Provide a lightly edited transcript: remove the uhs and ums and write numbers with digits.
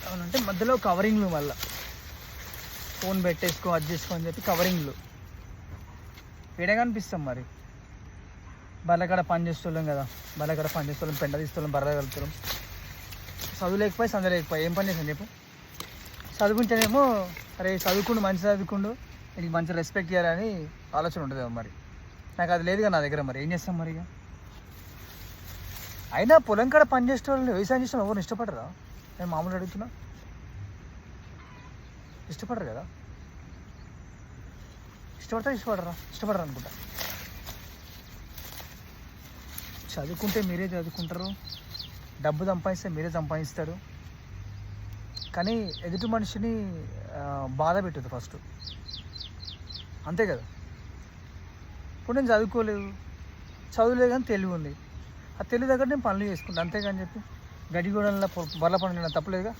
అవునంటే మధ్యలో కవరింగ్లు మళ్ళీ ఫోన్ పెట్టేసుకో అది చేసుకో అని చెప్పి కవరింగ్లు ఏడగా అనిపిస్తాం మరి. బర్రెకాడ పని చేస్తున్నాం కదా, బర్రెకాడ పని చేస్తున్నాం, పెండ తీస్తున్నాం, బర్రె కలుపుతున్నాం. చదువు లేకపోయి సంద లేకపోయి ఏం పని చేసాను చెప్పు. చదువుకుంటేనేమో అరే చదువుకుండు మంచి చదువుకుండు నీకు మంచి రెస్పెక్ట్ చేయాలని ఆలోచన ఉంటుంది మరి. నాకు అది లేదుగా నా దగ్గర. మరి ఏం చేస్తాం మరి. ఇక అయినా పొలం కాడ పని చేసే వాళ్ళు వ్యవసాయం చేసిన ఎవరిని ఇష్టపడరా? నేను మామూలు అడుగుతున్నా. ఇష్టపడరు కదా. ఇష్టపడరు అనుకుంటా. చదువుకుంటే మీరే చదువుకుంటారు, డబ్బు సంపాదిస్తే మీరే సంపాదిస్తారు, కానీ ఎదుటి మనిషిని బాధ పెట్టదు ఫస్ట్. అంతే కదా. ఇప్పుడు నేను చదువులేదు కానీ తెలివి ఉంది. ఆ తెలివి దగ్గర నేను పనులు చేసుకుంటాను అంతేగాని చెప్పి గడిగూడెంలో బర్ల పనులు తప్పలేదుగా.